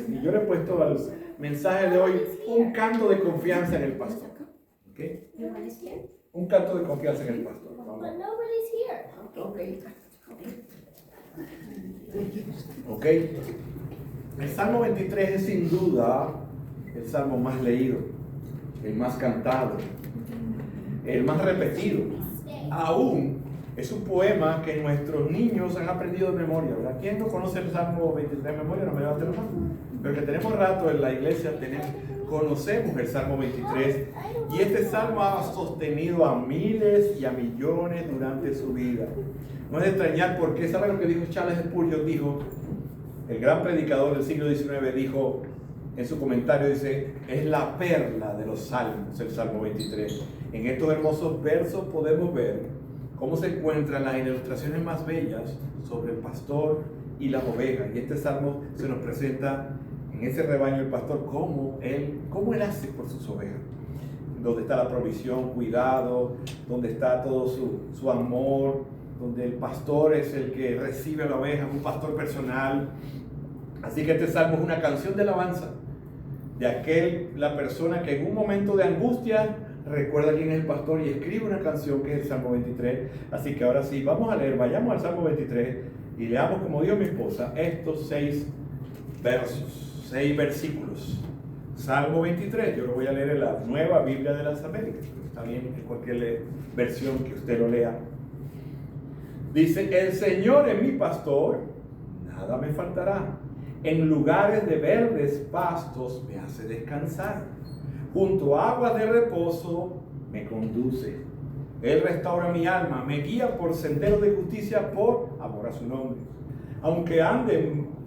Y yo le he puesto al mensaje de hoy un canto de confianza en el pastor. ¿Okay? Un canto de confianza en el pastor. Vamos. Ok. El Salmo 23 es sin duda el salmo más leído, el más cantado, el más repetido. Aún es un poema que nuestros niños han aprendido de memoria, ¿verdad? ¿Quién no conoce el Salmo 23 de memoria? No me levante la mano. Pero que tenemos rato en la iglesia, conocemos el Salmo 23. Y este salmo ha sostenido a miles y a millones durante su vida. No es de extrañar porque, ¿sabe lo que dijo Charles Spurgeon? Dijo, el gran predicador del siglo XIX dijo en su comentario, dice, es la perla de los salmos, el Salmo 23. En estos hermosos versos podemos ver cómo se encuentran las ilustraciones más bellas sobre el pastor y las ovejas. Y este salmo se nos presenta en ese rebaño el pastor cómo él hace por sus ovejas. Donde está la provisión, cuidado, donde está todo su amor, donde el pastor es el que recibe a la oveja, un pastor personal. Así que este salmo es una canción de alabanza de la persona que en un momento de angustia recuerda quién es el pastor y escribe una canción que es el Salmo 23. Así que ahora sí, vamos a leer, vayamos al Salmo 23 y leamos, como dijo mi esposa, estos 6 versos, 6 versículos. Salmo 23, yo lo voy a leer en la Nueva Biblia de las Américas, pero está bien en cualquier versión que usted lo lea. Dice, el Señor es mi pastor, nada me faltará. En lugares de verdes pastos me hace descansar. Junto a aguas de reposo me conduce. Él restaura mi alma, me guía por senderos de justicia por amor a su nombre. Aunque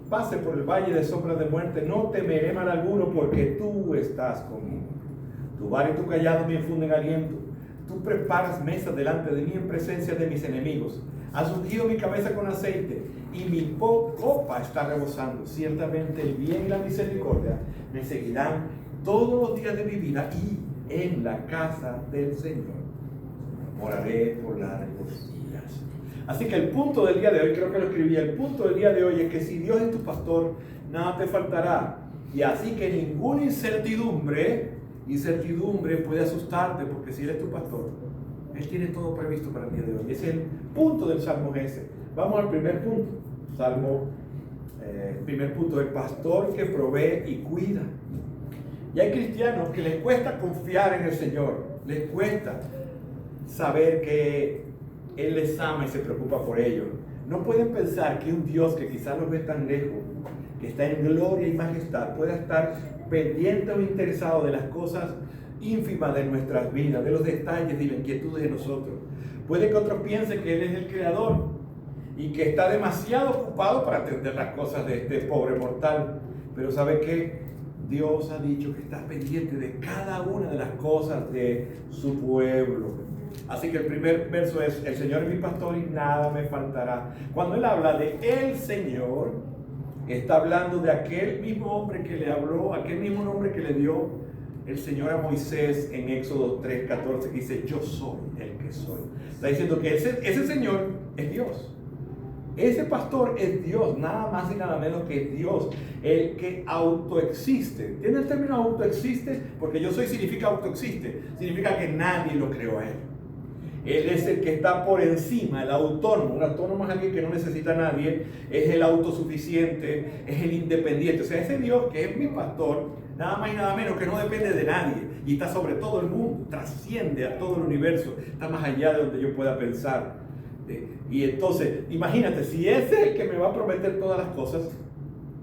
pase por el valle de sombras de muerte, no temeré mal alguno porque tú estás conmigo. Tu vara y tu callado me infunden aliento. Tú preparas mesa delante de mí en presencia de mis enemigos. Has ungido mi cabeza con aceite y mi copa está rebosando. Ciertamente el bien y la misericordia me seguirán todos los días de mi vida y en la casa del Señor moraré por largos días. Así que el punto del día de hoy, creo que lo escribí, el punto del día de hoy es que si Dios es tu pastor, nada te faltará. Y así que ninguna incertidumbre puede asustarte, porque si Él es tu pastor, Él tiene todo previsto para el día de hoy. Ese es el punto del Salmo ese. Vamos al primer punto. Primer punto, el pastor que provee y cuida. Y hay cristianos que les cuesta confiar en el Señor, les cuesta saber que Él les ama y se preocupa por ellos. No pueden pensar que un Dios que quizás los ve tan lejos, que está en gloria y majestad, pueda estar pendiente o interesado de las cosas ínfimas de nuestras vidas, de los detalles y las inquietudes de nosotros. Puede que otros piensen que Él es el creador y que está demasiado ocupado para atender las cosas de este pobre mortal. Pero ¿sabe qué? Dios ha dicho que está pendiente de cada una de las cosas de su pueblo. Así que el primer verso es, el Señor es mi pastor y nada me faltará. Cuando Él habla de el Señor, está hablando de aquel mismo hombre que le habló, aquel mismo nombre que le dio el Señor a Moisés en Éxodo 3:14, que dice, yo soy el que soy. Está diciendo que ese Señor es Dios. Ese pastor es Dios, nada más y nada menos que Dios, el que autoexiste. ¿Tiene el término autoexiste? Porque yo soy significa autoexiste, significa que nadie lo creó a Él. Él es el que está por encima, el autónomo. Un autónomo es alguien que no necesita a nadie, es el autosuficiente, es el independiente. O sea, ese Dios que es mi pastor, nada más y nada menos que no depende de nadie y está sobre todo el mundo, trasciende a todo el universo, está más allá de donde yo pueda pensar. Y entonces, imagínate, si ese es el que me va a prometer todas las cosas,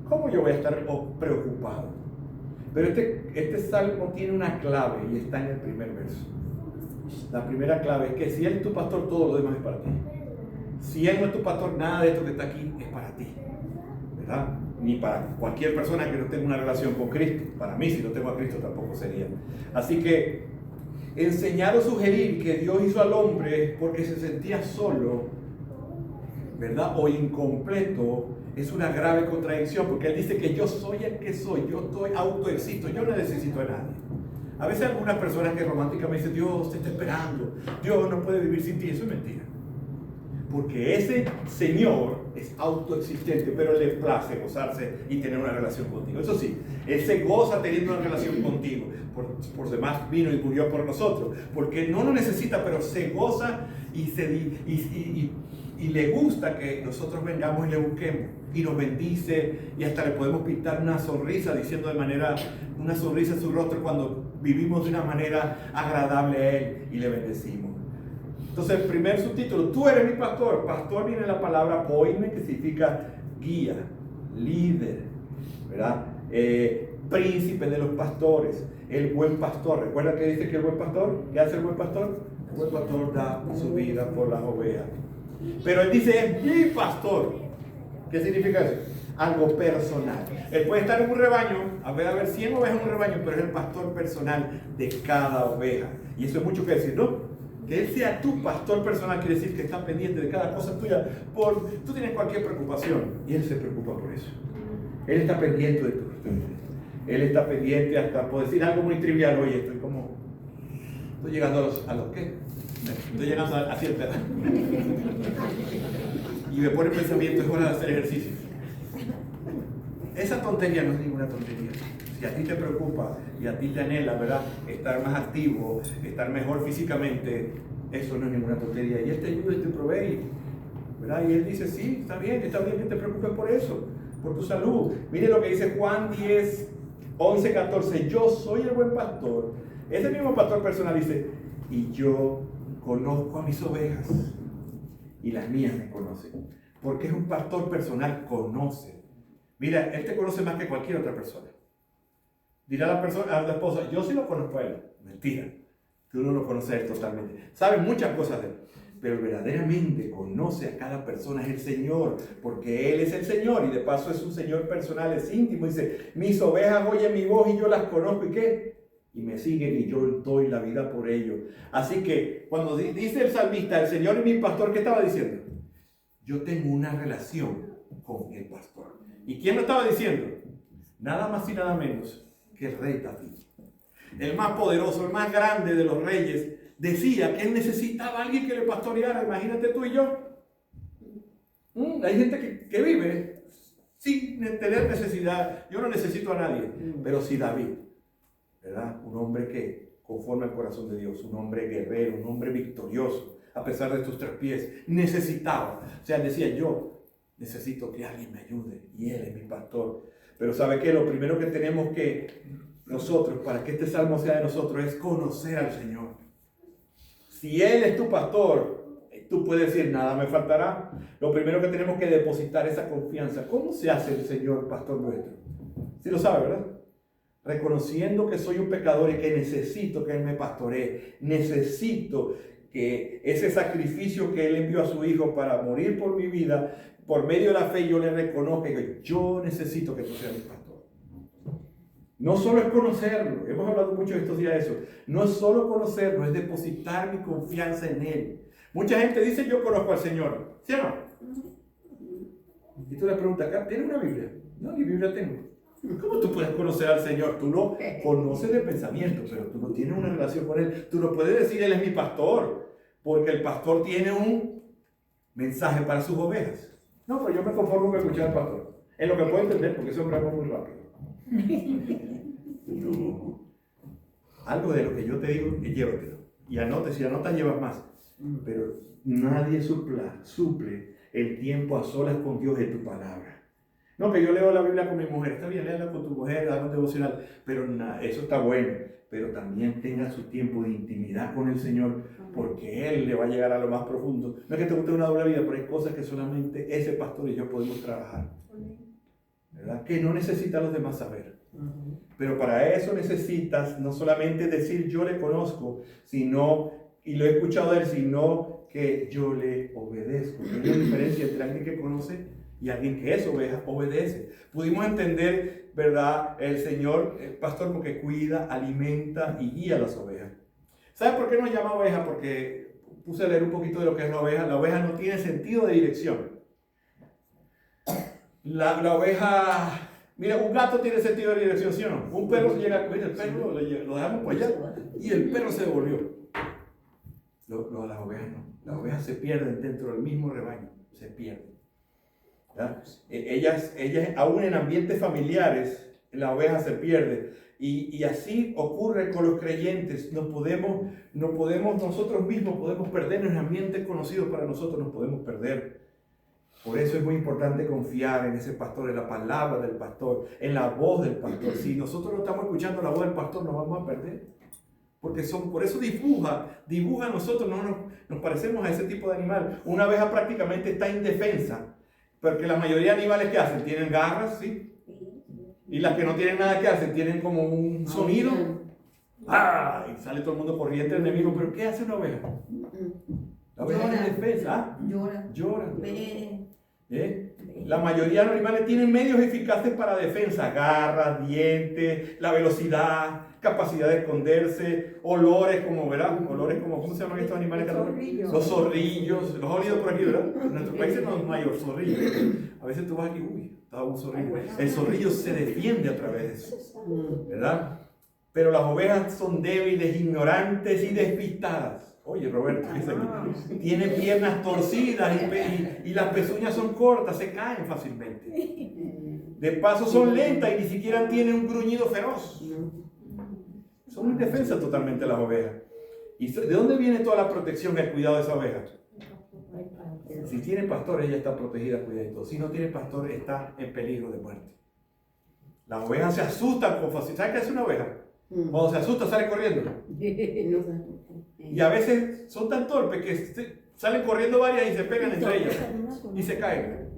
¿cómo yo voy a estar preocupado? Pero este salmo tiene una clave y está en el primer verso. La primera clave es que si Él es tu pastor, todo lo demás es para ti. Si Él no es tu pastor, nada de esto que está aquí es para ti, ¿verdad? Ni para cualquier persona que no tenga una relación con Cristo. Para mí, si no tengo a Cristo, tampoco sería. Así que enseñar o sugerir que Dios hizo al hombre porque se sentía solo, ¿verdad? O incompleto, es una grave contradicción, porque Él dice que yo soy el que soy, yo autoexisto, yo no necesito a nadie. A veces algunas personas que románticamente dicen, Dios te está esperando, Dios no puede vivir sin ti. Eso es mentira. Porque ese Señor es autoexistente, pero le place gozarse y tener una relación contigo. Eso sí, Él se goza teniendo una relación contigo. Por demás vino y murió por nosotros. Porque no lo necesita, pero se goza y le gusta que nosotros vengamos y le busquemos. Y nos bendice y hasta le podemos pintar una sonrisa diciendo una sonrisa en su rostro cuando vivimos de una manera agradable a Él y le bendecimos. Entonces, el primer subtítulo, tú eres mi pastor. Pastor viene de la palabra poime, que significa guía, líder, ¿verdad? Príncipe de los pastores, el buen pastor. ¿Recuerda que dice que el buen pastor? ¿Qué hace el buen pastor? El buen pastor da su vida por las ovejas. Pero él dice, es mi pastor. ¿Qué significa eso? Algo personal. Él puede estar en un rebaño, a ver 100 ovejas en un rebaño, pero es el pastor personal de cada oveja. Y eso es mucho que decir, ¿no? Que Él sea tu pastor personal quiere decir que está pendiente de cada cosa tuya. Tú tienes cualquier preocupación y Él se preocupa por eso. Él está pendiente de tus preocupaciones. Él está pendiente hasta, puedo decir algo muy trivial, oye, estoy llegando a los ¿qué? Estoy llegando a cierta edad. Y me pone el pensamiento, es hora de hacer ejercicio. Esa tontería no es ninguna tontería. Si a ti te preocupa y a ti te anhela, ¿verdad?, estar más activo, estar mejor físicamente, eso no es ninguna tontería. Y Él te ayuda y te provee, ¿verdad? Y Él dice, sí, está bien que te preocupes por eso, por tu salud. Mire lo que dice Juan 10, 11, 14. Yo soy el buen pastor. Ese mismo pastor personal dice, y yo conozco a mis ovejas y las mías me conocen. Porque es un pastor personal, conoce. Mira, Él te conoce más que cualquier otra persona. Dirá a la esposa, yo sí lo conozco a él. Mentira, tú no lo conoces a él totalmente. Sabes muchas cosas de él, pero verdaderamente conoce a cada persona, es el Señor, porque Él es el Señor y de paso es un Señor personal, es íntimo. Dice, mis ovejas oyen mi voz y yo las conozco. ¿Y qué? Y me siguen y yo doy la vida por ellos. Así que cuando dice el salmista, el Señor es mi pastor, ¿qué estaba diciendo? Yo tengo una relación con el pastor. ¿Y quién lo estaba diciendo? Nada más y nada menos que el rey David, el más poderoso, el más grande de los reyes, decía que él necesitaba a alguien que le pastoreara. Imagínate tú y yo. Hay gente que vive sin tener necesidad. Yo no necesito a nadie, pero sí David, ¿verdad? Un hombre que conforme al corazón de Dios, un hombre guerrero, un hombre victorioso, a pesar de sus 3 pies, necesitaba. O sea, decía, yo necesito que alguien me ayude y Él es mi pastor. Pero ¿sabe qué? Lo primero que tenemos que nosotros, para que este salmo sea de nosotros, es conocer al Señor. Si Él es tu pastor, tú puedes decir, nada me faltará. Lo primero que tenemos que depositar esa confianza. ¿Cómo se hace el Señor pastor nuestro? Sí lo sabe, ¿verdad? Reconociendo que soy un pecador y que necesito que Él me pastoree. Necesito que ese sacrificio que Él envió a su Hijo para morir por mi vida, por medio de la fe, yo le reconozco que yo necesito que tú seas mi pastor. No solo es conocerlo, hemos hablado mucho estos días de eso. No es solo conocerlo, es depositar mi confianza en Él. Mucha gente dice, yo conozco al Señor. ¿Sí o no? Y tú le preguntas, ¿tienes una Biblia? No, ni Biblia tengo. ¿Cómo tú puedes conocer al Señor? Tú lo conoces de pensamiento, pero tú no tienes una relación con Él. Tú no puedes decir, Él es mi pastor, porque el pastor tiene un mensaje para sus ovejas. No, pero yo me conformo con escuchar al pastor. Es lo que puedo entender, porque ese hombre habla muy rápido. No. Algo de lo que yo te digo, llévatelo. Y anote, si anotas llevas más. Pero nadie suple el tiempo a solas con Dios en tu palabra. No, que yo leo la Biblia con mi mujer. Está bien, léala con tu mujer, haga un devocional. Pero eso está bueno. Pero también tenga su tiempo de intimidad con el Señor, porque Él le va a llegar a lo más profundo. No es que te guste una doble vida, pero hay cosas que solamente ese pastor y yo podemos trabajar, ¿verdad? Que no necesitan los demás saber. Pero para eso necesitas no solamente decir yo le conozco, sino, y lo he escuchado de Él, sino que yo le obedezco. Hay una diferencia entre alguien que conoce y alguien que es oveja, obedece. Pudimos entender, ¿verdad?, el Señor, el pastor, porque cuida, alimenta y guía a las ovejas. ¿Sabe por qué nos llama oveja? Porque puse a leer un poquito de lo que es la oveja. La oveja no tiene sentido de dirección. La oveja, mira, un gato tiene sentido de dirección, ¿sí o no? Un perro se llega, mira, el perro lo dejamos por allá y el perro se devolvió. Las ovejas no. Las ovejas se pierden dentro del mismo rebaño, se pierden. Ellas, aún en ambientes familiares, la oveja se pierde. Y así ocurre con los creyentes. No podemos nosotros mismos podemos perder en ambientes conocidos para nosotros, nos podemos perder. Por eso es muy importante confiar en ese pastor, en la palabra del pastor, en la voz del pastor. Si nosotros no estamos escuchando la voz del pastor, nos vamos a perder. Porque por eso dibuja a nosotros, no nos parecemos a ese tipo de animal. Una abeja prácticamente está indefensa, porque la mayoría de animales que hacen tienen garras, ¿sí? Y las que no tienen nada que hacen tienen como un sonido. ¡Ah! Y sale todo el mundo corriente al enemigo. ¿Pero qué hace una oveja? La oveja es indefensa. ¿Ah? Llora. La mayoría de los animales tienen medios eficaces para defensa: garras, dientes, la velocidad, capacidad de esconderse, olores como, ¿verdad? Olores como, ¿cómo se llaman estos animales? Los zorrillos. Los has oído por aquí, ¿verdad? En nuestros países no hay zorrillos. A veces tú vas aquí, uy, estaba un zorrillo. El zorrillo se defiende a través de eso, ¿verdad? Pero las ovejas son débiles, ignorantes y despistadas. Oye, Roberto, tienen piernas torcidas y las pezuñas son cortas, se caen fácilmente. De paso son lentas y ni siquiera tienen un gruñido feroz. Son indefensas totalmente las ovejas. ¿Y de dónde viene toda la protección y el cuidado de esa oveja? Si tiene pastor, ella está protegida, cuidadito. Si no tiene pastor, está en peligro de muerte. Las ovejas se asustan con facilidad. ¿Sabes qué hace una oveja? Cuando se asusta, sale corriendo. Y a veces son tan torpes que salen corriendo varias y se pegan entre ellas. Y se caen.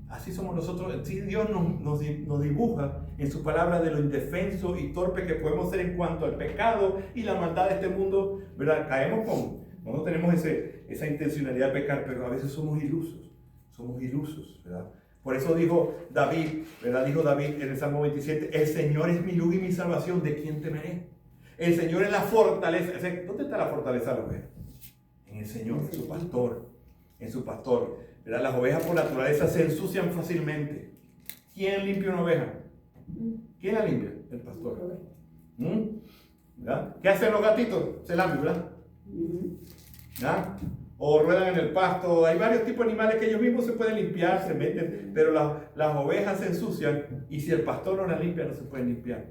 Así somos nosotros. Sí, Dios nos dibuja en su palabra de lo indefenso y torpe que podemos ser en cuanto al pecado y la maldad de este mundo, ¿verdad? Caemos no tenemos esa intencionalidad de pecar, pero a veces somos ilusos, ¿verdad? Por eso dijo David, ¿verdad? Dijo David en el Salmo 27, el Señor es mi luz y mi salvación, ¿de quién temeré? El Señor es la fortaleza. ¿Dónde está la fortaleza de la oveja? En el Señor, en su pastor. ¿Verdad? Las ovejas por naturaleza se ensucian fácilmente. ¿Quién limpia una oveja? ¿Quién la limpia? El pastor. ¿Verdad? ¿Qué hacen los gatitos? Se lamben, ¿verdad? ¿Verdad? O ruedan en el pasto. Hay varios tipos de animales que ellos mismos se pueden limpiar, se meten, pero las ovejas se ensucian y si el pastor no las limpia, no se pueden limpiar.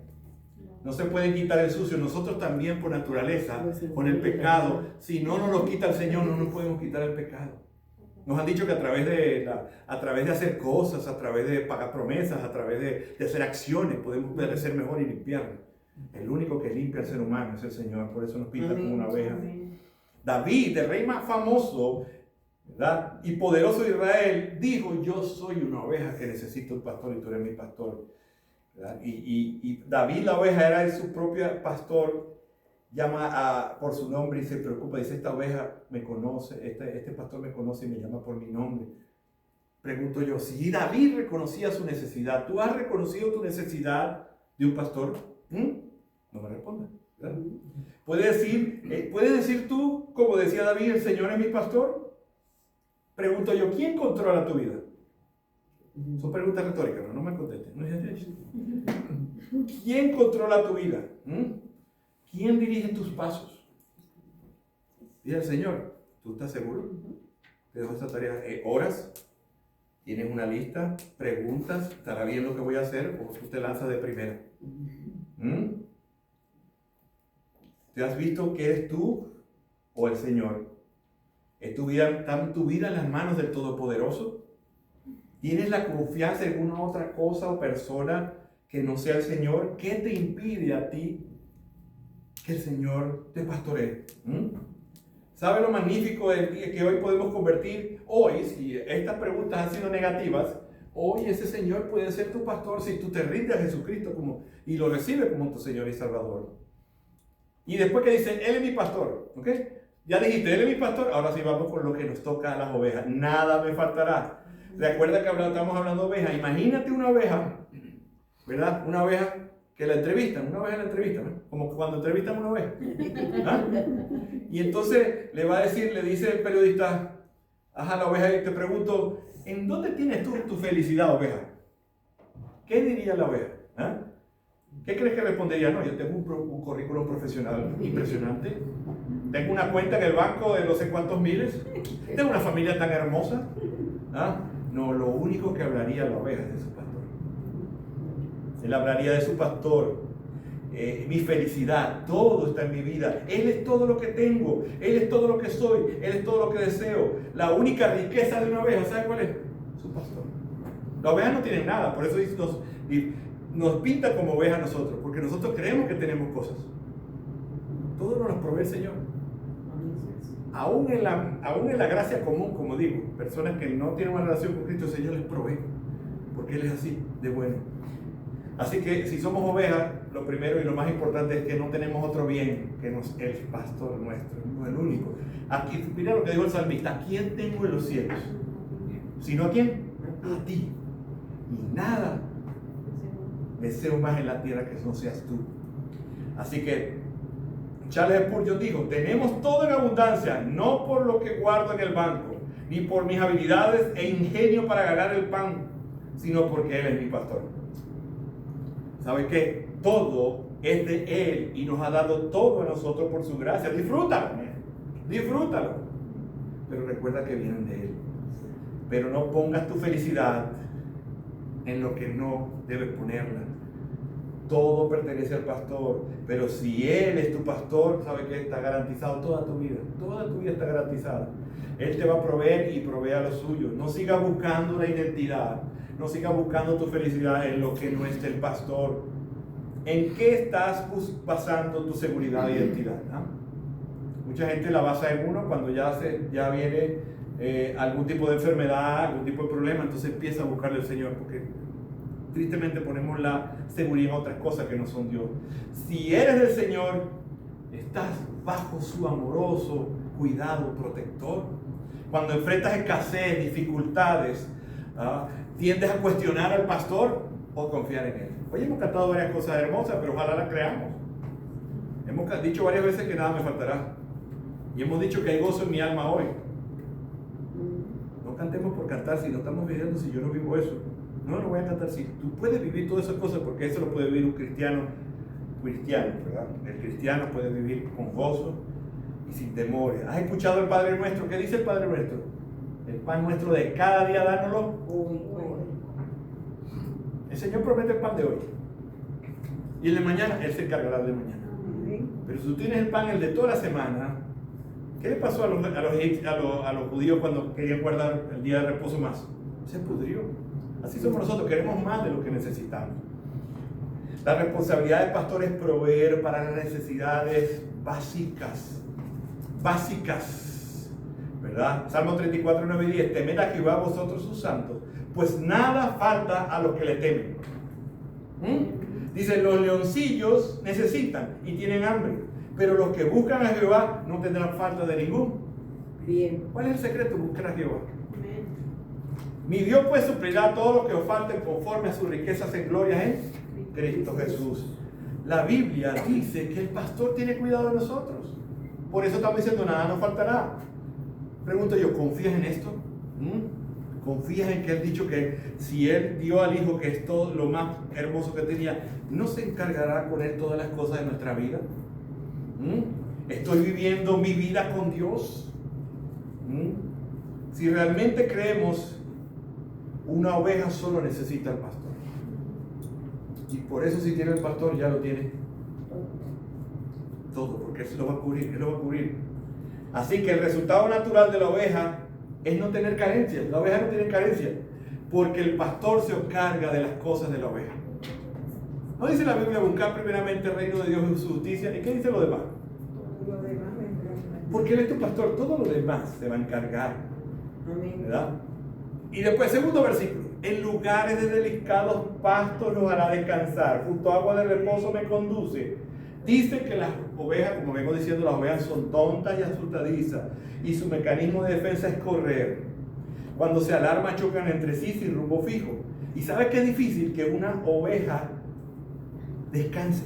No se pueden quitar el sucio. Nosotros también por naturaleza, con el pecado, si no nos lo quita el Señor, no nos podemos quitar el pecado. Nos han dicho que a través de hacer cosas, a través de pagar promesas, a través de hacer acciones, podemos ser mejor y limpiarnos. El único que limpia al ser humano es el Señor, por eso nos pinta como una oveja. David, el rey más famoso, ¿verdad? Y poderoso de Israel, dijo: yo soy una oveja que necesito un pastor y tú eres mi pastor. Y David, la oveja, era su propio pastor. Llama por su nombre y se preocupa, dice: esta oveja me conoce, este pastor me conoce y me llama por mi nombre. Pregunto yo, si David reconocía su necesidad, ¿tú has reconocido tu necesidad de un pastor? No me respondas, ¿verdad? ¿Puedes decir tú, como decía David, el Señor es mi pastor? Pregunto yo, ¿quién controla tu vida? Son preguntas retóricas, no me contesten. ¿Quién controla tu vida? ¿Quién dirige tus pasos? Dice el Señor. ¿Tú estás seguro? Te dejo esta tarea. ¿Oras? ¿Tienes una lista? ¿Preguntas? ¿Estará bien lo que voy a hacer? ¿O tú te lanzas de primera? ¿Te has visto que eres tú o el Señor? ¿Está tu vida en las manos del Todopoderoso? ¿Tienes la confianza en alguna otra cosa o persona que no sea el Señor? ¿Qué te impide a ti que el Señor te pastoree? ¿Sabe lo magnífico que hoy podemos convertir? Hoy, si estas preguntas han sido negativas, hoy ese Señor puede ser tu pastor si tú te rindes a Jesucristo y lo recibes como tu Señor y Salvador. Y después que dice, Él es mi pastor, ¿ok? Ya dijiste, Él es mi pastor, ahora sí vamos con lo que nos toca a las ovejas. Nada me faltará. Recuerda que estamos hablando de ovejas. Imagínate una oveja, ¿verdad? Una oveja que la entrevistan, ¿no? Como cuando entrevistan a una oveja. ¿Ah? Y entonces le dice el periodista a la oveja, y te pregunto, ¿en dónde tienes tú tu felicidad, oveja? ¿Qué diría la oveja? ¿Ah? ¿Qué crees que respondería? No, yo tengo un currículum profesional impresionante. Tengo una cuenta en el banco de no sé cuántos miles. Tengo una familia tan hermosa. ¿Ah? No, lo único que hablaría la oveja es de su pastor. Él hablaría de su pastor. Mi felicidad, todo está en mi vida. Él es todo lo que tengo. Él es todo lo que soy. Él es todo lo que deseo. La única riqueza de una oveja, ¿sabe cuál es? Su pastor. Las ovejas no tienen nada. Por eso nos pinta como ovejas nosotros. Porque nosotros creemos que tenemos cosas. Todo nos provee el Señor. Aún en la gracia común, como digo, personas que no tienen una relación con Cristo, el Señor les provee. Porque Él es así, de bueno. Así que si somos ovejas, lo primero y lo más importante es que no tenemos otro bien que el pastor nuestro, no el único. Aquí, mira lo que dijo el salmista: ¿a quién tengo en los cielos? ¿Sino a quién? A ti. Y nada deseo más en la tierra que no seas tú. Así que Charles Spurgeon dijo: tenemos todo en abundancia, no por lo que guardo en el banco, ni por mis habilidades e ingenio para ganar el pan, sino porque Él es mi pastor. ¿Sabe qué? Todo es de Él y nos ha dado todo a nosotros por su gracia. Disfrútalo, disfrútalo. Pero recuerda que vienen de Él. Pero no pongas tu felicidad en lo que no debes ponerla. Todo pertenece al pastor, pero si Él es tu pastor, ¿sabe qué? Está garantizado toda tu vida. Toda tu vida está garantizada. Él te va a proveer y provee a lo suyo. No sigas buscando una identidad. No sigas buscando tu felicidad en lo que no es el pastor. ¿En qué estás basando tu seguridad e identidad? ¿No? Mucha gente la basa en uno cuando ya viene algún tipo de enfermedad, algún tipo de problema, entonces empieza a buscarle al Señor, porque tristemente ponemos la seguridad en otras cosas que no son Dios. Si eres del Señor, estás bajo su amoroso cuidado protector. Cuando enfrentas escasez, dificultades, ¿tiendes a cuestionar al pastor o confiar en él? Hoy hemos cantado varias cosas hermosas, pero ojalá las creamos. Hemos dicho varias veces que nada me faltará. Y hemos dicho que hay gozo en mi alma hoy. No cantemos por cantar si no estamos viviendo, si yo no vivo eso. No voy a cantar si tú puedes vivir todas esas cosas, porque eso lo puede vivir un cristiano, ¿verdad? El cristiano puede vivir con gozo y sin temores. ¿Has escuchado el Padre Nuestro? ¿Qué dice el Padre Nuestro? El pan nuestro de cada día, dánoslo hoy. El Señor promete el pan de hoy. Y el de mañana, Él se encargará de mañana. Pero si tú tienes el pan, el de toda la semana, ¿qué le pasó a los judíos cuando querían guardar el día de reposo más? Se pudrió. Así somos nosotros, queremos más de lo que necesitamos. La responsabilidad del pastor es proveer para las necesidades básicas, ¿verdad? Salmo 34, 9 y 10: temed a Jehová vosotros sus santos, pues nada falta a los que le temen. Dice: los leoncillos necesitan y tienen hambre, pero los que buscan a Jehová no tendrán falta de ningún bien. ¿Cuál es el secreto? Buscar a Jehová. Mi Dios pues suplirá todo lo que os falte conforme a sus riquezas en gloria en Cristo Jesús. La Biblia dice que el pastor tiene cuidado de nosotros. Por eso estamos diciendo: nada nos faltará. Pregunto yo, ¿confías en esto? ¿Confías en que Él ha dicho que si Él dio al Hijo, que es todo lo más hermoso que tenía, no se encargará con Él todas las cosas de nuestra vida? ¿Estoy viviendo mi vida con Dios? Si realmente creemos, una oveja solo necesita al pastor. Y por eso, si tiene el pastor, ya lo tiene todo, porque Él lo va a cubrir, Él lo va a cubrir. Así que el resultado natural de la oveja es no tener carencias. La oveja no tiene carencias, porque el pastor se encarga de las cosas de la oveja. ¿No dice la Biblia: buscar primeramente el reino de Dios y su justicia? ¿Y qué dice lo demás? Porque Él es tu pastor, todo lo demás se va a encargar, ¿verdad? Y después, segundo versículo: en lugares de delicados pastos los hará descansar, junto a agua de reposo me conduce. Dice que las ovejas, como vengo diciendo, las ovejas son tontas y asustadizas, y su mecanismo de defensa es correr. Cuando se alarma, chocan entre sí sin rumbo fijo. ¿Y sabes qué es difícil? Que una oveja descanse.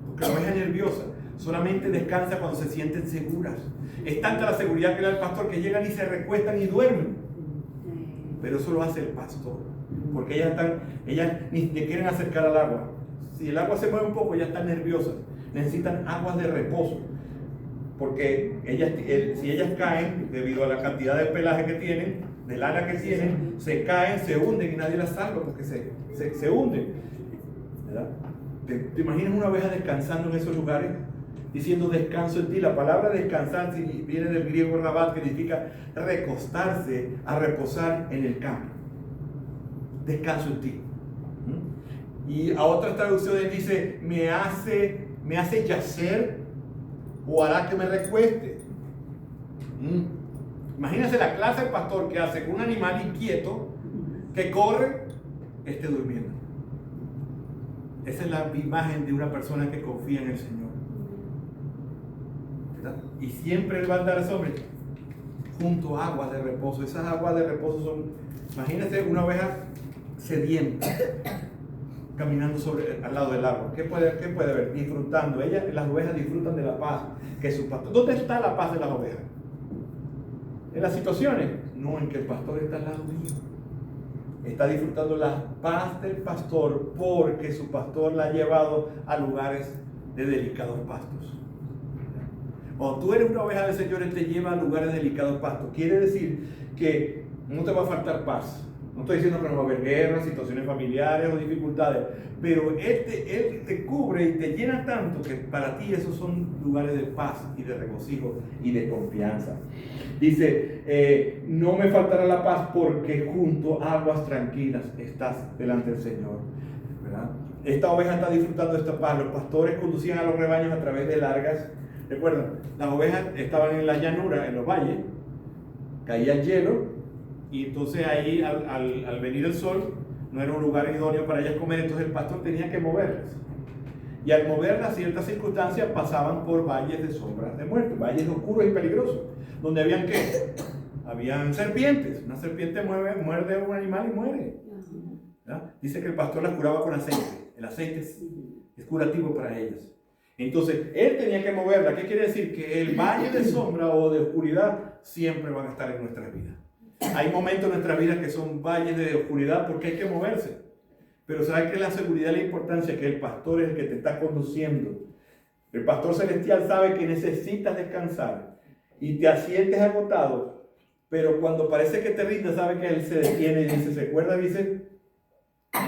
Porque la oveja nerviosa solamente descansa cuando se sienten seguras. Es tanta la seguridad que le da el pastor que llegan y se recuestan y duermen. Pero eso lo hace el pastor, porque ellas ni se quieren acercar al agua. Si el agua se mueve un poco, ya están nerviosas. Necesitan aguas de reposo. Porque si ellas caen, debido a la cantidad de pelaje que tienen, de lana que tienen, se caen, se hunden y nadie las salva porque se hunden. ¿Verdad? ¿Te imaginas una oveja descansando en esos lugares? Diciendo descanso en ti. La palabra descansar viene del griego rabat, que significa recostarse, a reposar en el campo. Descanso en ti. Y a otras traducciones dice, me hace yacer o hará que me recueste. Imagínense la clase de pastor que hace que un animal inquieto que corre esté durmiendo. Esa es la imagen de una persona que confía en el Señor. ¿Verdad? Y siempre Él va a andar sombra junto a aguas de reposo. Esas aguas de reposo son, imagínense una oveja sedienta caminando al lado del agua. ¿Qué puede ver? Disfrutando. Las ovejas disfrutan de la paz que su pastor. ¿Dónde está la paz de las ovejas? ¿En las situaciones? No, en que el pastor está al lado mío. Está disfrutando la paz del pastor porque su pastor la ha llevado a lugares de delicados pastos. Cuando tú eres una oveja del Señor, Él te lleva a lugares de delicados pastos. Quiere decir que no te va a faltar paz. No estoy diciendo que no va a haber guerras, situaciones familiares o dificultades, pero Él te cubre y te llena tanto que para ti esos son lugares de paz y de regocijo y de confianza. Dice, no me faltará la paz porque junto a aguas tranquilas estás delante del Señor. ¿Verdad? Esta oveja está disfrutando de esta paz. Los pastores conducían a los rebaños a través de largas. Recuerdan, las ovejas estaban en la llanura, en los valles, caía el hielo. Y entonces ahí al venir el sol no era un lugar idóneo para ellas comer, entonces el pastor tenía que moverlas. Y al moverlas, ciertas circunstancias pasaban por valles de sombras de muerte, valles oscuros y peligrosos, donde habían ¿qué? Habían serpientes. Una serpiente muerde a un animal y muere. ¿Verdad? Dice que el pastor las curaba con aceite. El aceite es curativo para ellas. Entonces, él tenía que moverla. ¿Qué quiere decir? Que el valle de sombra o de oscuridad siempre van a estar en nuestras vidas. Hay momentos en nuestras vidas que son valles de oscuridad porque hay que moverse. Pero ¿sabes qué es la seguridad y la importancia? Que el pastor es el que te está conduciendo. El pastor celestial sabe que necesitas descansar y te sientes agotado, pero cuando parece que te rindes, sabe que él se detiene y dice, ¿se acuerda? Dice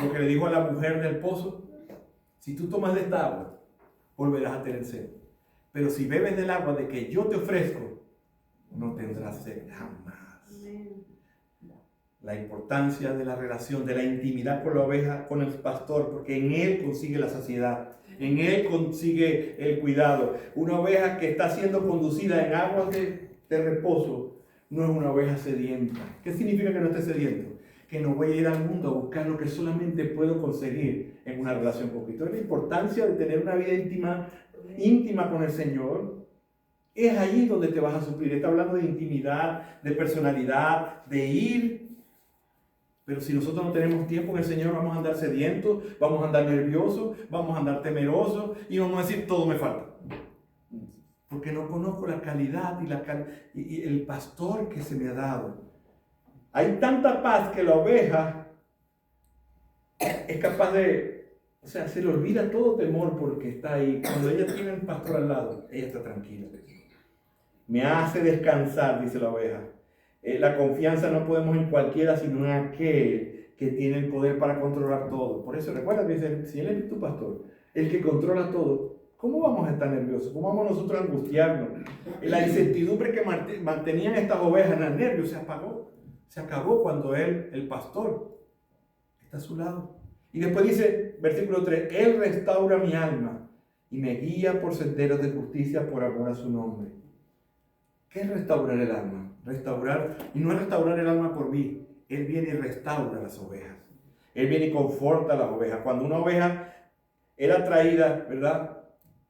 lo que le dijo a la mujer del pozo: si tú tomas de esta agua, volverás a tener sed. Pero si bebes del agua de que yo te ofrezco, no tendrás sed jamás. La importancia de la relación, de la intimidad con la oveja, con el pastor, porque en él consigue la saciedad, en él consigue el cuidado. Una oveja que está siendo conducida en aguas de reposo no es una oveja sedienta. ¿Qué significa que no esté sediento? Que no voy a ir al mundo a buscar lo que solamente puedo conseguir en una relación con Cristo. La importancia de tener una vida íntima con el Señor. Es ahí donde te vas a suplir. Está hablando de intimidad, de personalidad, de ir. Pero si nosotros no tenemos tiempo en el Señor, vamos a andar sedientos, vamos a andar nerviosos, vamos a andar temerosos y vamos a decir, todo me falta. Porque no conozco la calidad y el pastor que se me ha dado. Hay tanta paz que la oveja es capaz de, se le olvida todo temor porque está ahí. Cuando ella tiene el pastor al lado, ella está tranquila. Me hace descansar, dice la oveja. La confianza no podemos en cualquiera, sino en aquel que tiene el poder para controlar todo. Por eso recuerda que dice, si Él es tu pastor, el que controla todo, ¿cómo vamos a estar nerviosos? ¿Cómo vamos nosotros a angustiarnos? La incertidumbre que mantenían estas ovejas en el nervio se apagó. Se acabó cuando Él, el pastor, está a su lado. Y después dice, versículo 3, Él restaura mi alma y me guía por senderos de justicia por amor a su nombre. ¿Qué es restaurar el alma? Restaurar, y no es restaurar el alma por mí. Él viene y restaura las ovejas. Él viene y conforta a las ovejas. Cuando una oveja era traída, ¿verdad?,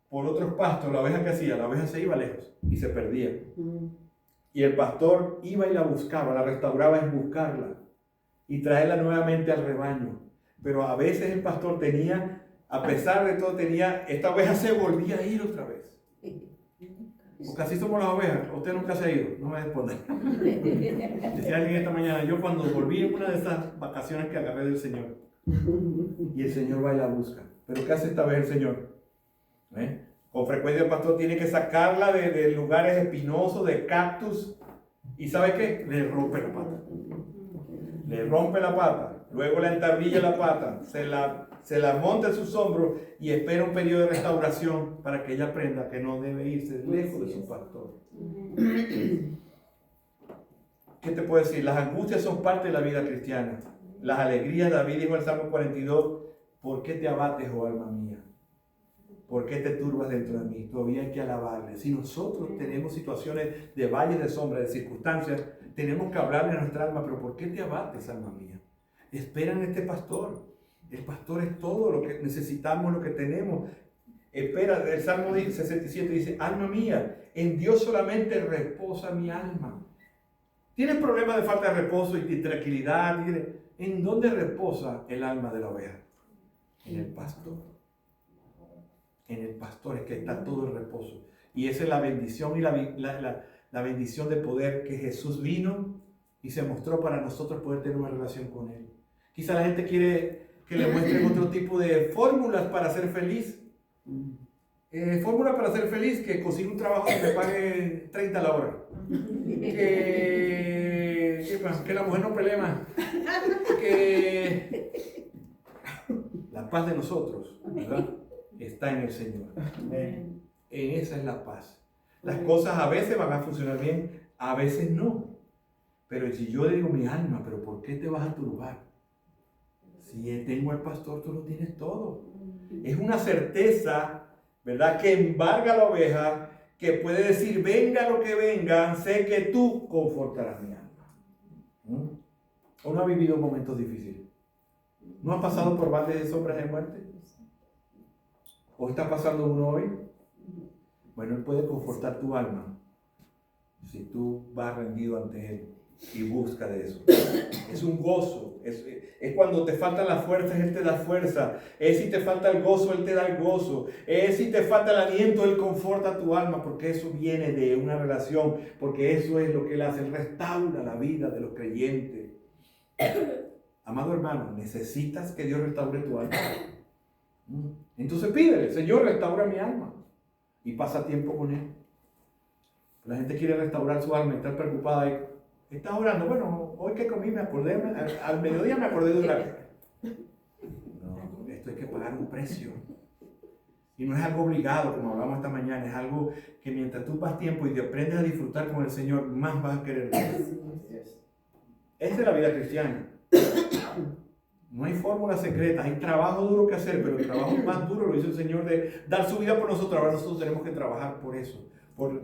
por otros pastos, la oveja, ¿qué hacía? La oveja se iba lejos y se perdía. Y el pastor iba y la buscaba, la restauraba en buscarla y traerla nuevamente al rebaño. Pero a veces el pastor tenía, a pesar de todo, esta oveja se volvía a ir otra vez. Porque así somos las ovejas. Usted nunca se ha ido, no me responde. Decía alguien esta mañana, yo cuando volví en una de esas vacaciones que agarré del Señor, Y el Señor va y la busca. ¿Pero qué hace esta vez el Señor? Con frecuencia el pastor tiene que sacarla de lugares espinosos, de cactus. ¿Y sabe qué? Le rompe la pata. Le rompe la pata. Luego le entablilla la pata. Se la monta en sus hombros y espera un periodo de restauración para que ella aprenda que no debe irse lejos de su pastor. ¿Qué te puedo decir? Las angustias son parte de la vida cristiana. Las alegrías, David dijo en el Salmo 42, ¿por qué te abates, oh alma mía? ¿Por qué te turbas dentro de mí? Todavía hay que alabarle. Si nosotros tenemos situaciones de valles de sombra, de circunstancias, tenemos que hablarle a nuestra alma, pero ¿por qué te abates, alma mía? Espera en este pastor. El pastor es todo lo que necesitamos, lo que tenemos. Espera, el Salmo 67 dice, alma mía, en Dios solamente reposa mi alma. ¿Tienes problemas de falta de reposo y tranquilidad? ¿En dónde reposa el alma de la oveja? En el pastor. En el pastor es que está todo el reposo. Y esa es la bendición y la bendición de poder que Jesús vino y se mostró para nosotros poder tener una relación con Él. Quizá la gente quiere que le muestren otro tipo de fórmulas para ser feliz. Fórmula para ser feliz, que consiga un trabajo que me pague 30 a la hora. Que la mujer no pelee más. Que la paz de nosotros, ¿verdad?, está en el Señor. En esa es la paz. Las cosas a veces van a funcionar bien, a veces no. Pero si yo digo mi alma, ¿pero por qué te vas a turbar? Si tengo al pastor, tú lo tienes todo. Es una certeza, ¿verdad?, que embarga a la oveja, que puede decir, venga lo que venga, sé que tú confortarás mi alma. ¿O no ha vivido momentos difíciles? ¿No ha pasado por valles de sombras de muerte? ¿O está pasando uno hoy? Bueno, Él puede confortar tu alma si tú vas rendido ante Él y busca de eso. Es un gozo. Es cuando te faltan las fuerzas, Él te da fuerza. Es si te falta el gozo, Él te da el gozo. Es si te falta el aliento, Él conforta tu alma, porque eso viene de una relación, porque eso es lo que Él hace. Él restaura la vida de los creyentes. Amado hermano, necesitas que Dios restaure tu alma. Entonces pídele, Señor, restaura mi alma. Y pasa tiempo con Él. La gente quiere restaurar su alma y está preocupada y está orando. Bueno, hoy que comí me acordé, al mediodía me acordé de orar. No, esto hay que pagar un precio. Y no es algo obligado, como hablamos esta mañana, es algo que mientras tú pasas tiempo y te aprendes a disfrutar con el Señor, más vas a querer vivir. Esa es la vida cristiana. No hay fórmula secreta, hay trabajo duro que hacer, pero el trabajo más duro lo hizo el Señor de dar su vida por nosotros. Ahora nosotros tenemos que trabajar por eso, por